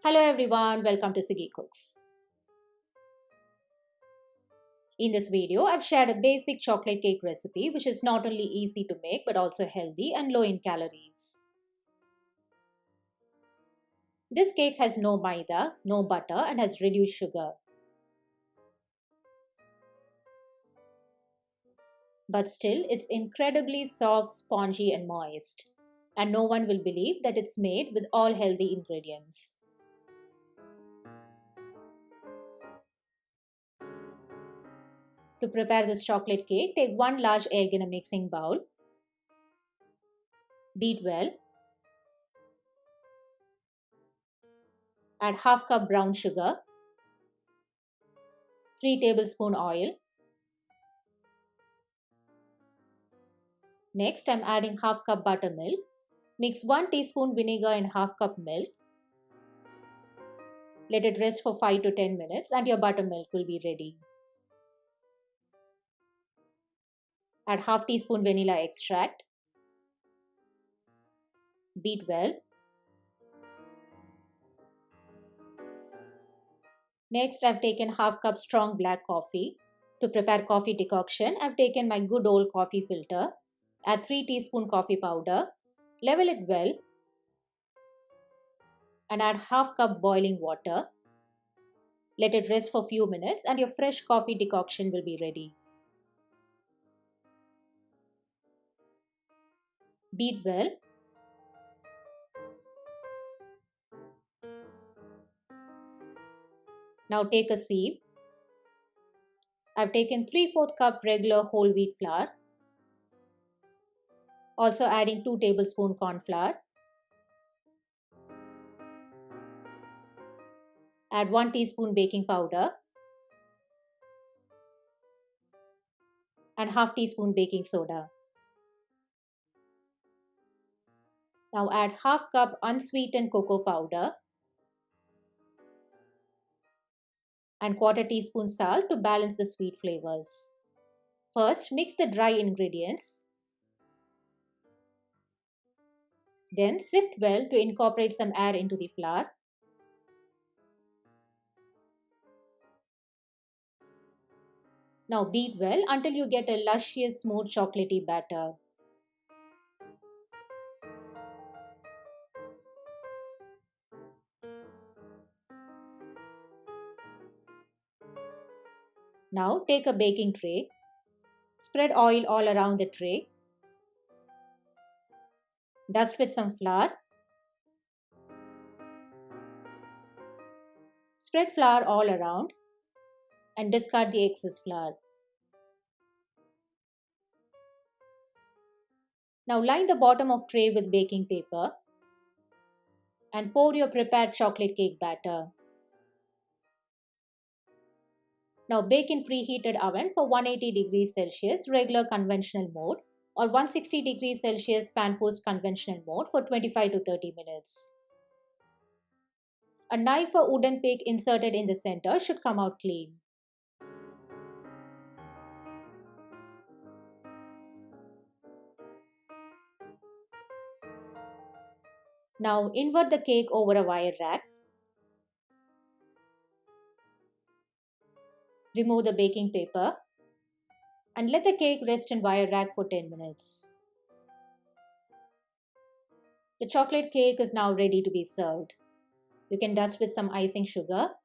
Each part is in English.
Hello everyone, welcome to Siggy Cooks. In this video, I've shared a basic chocolate cake recipe which is not only easy to make but also healthy and low in calories. This cake has no maida, no butter and has reduced sugar. But still, it's incredibly soft, spongy and moist. And no one will believe that it's made with all healthy ingredients. To prepare this chocolate cake, take 1 large egg in a mixing bowl. Beat well. Add half cup brown sugar, 3 tablespoon oil. Next, I'm adding half cup buttermilk. Mix 1 teaspoon vinegar in half cup milk. Let it rest for 5 to 10 minutes and your buttermilk will be ready. Add half teaspoon vanilla extract. Beat well. Next, I've taken half cup strong black coffee. To prepare coffee decoction, I've taken my good old coffee filter. Add 3 teaspoon coffee powder. Level it well. And add half cup boiling water. Let it rest for a few minutes and your fresh coffee decoction will be ready. Beat well. Now take a sieve. I've taken 3/4 cup regular whole wheat flour. Also adding 2 tablespoon corn flour. Add 1 teaspoon baking powder and half teaspoon baking soda. Now add half cup unsweetened cocoa powder and 1/4 teaspoon salt to balance the sweet flavors. First, mix the dry ingredients. Then sift well to incorporate some air into the flour. Now beat well until you get a luscious, smooth chocolatey batter. Now take a baking tray. Spread oil all around the tray. Dust with some flour. Spread flour all around and discard the excess flour. Now line the bottom of tray with baking paper and pour your prepared chocolate cake batter. Now bake in preheated oven for 180 degrees Celsius regular conventional mode or 160 degrees Celsius fan forced conventional mode for 25 to 30 minutes. A knife or wooden pick inserted in the center should come out clean. Now invert the cake over a wire rack. Remove the baking paper and let the cake rest in wire rack for 10 minutes. The chocolate cake is now ready to be served. You can dust with some icing sugar.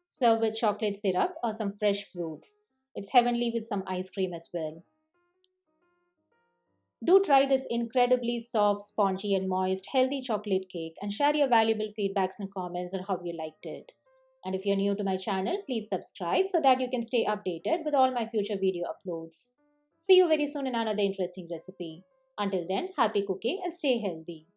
Serve with chocolate syrup or some fresh fruits. It's heavenly with some ice cream as well. Do try this incredibly soft, spongy and moist, healthy chocolate cake and share your valuable feedbacks and comments on how you liked it. And if you're new to my channel, please subscribe so that you can stay updated with all my future video uploads. See you very soon in another interesting recipe. Until then, happy cooking and stay healthy.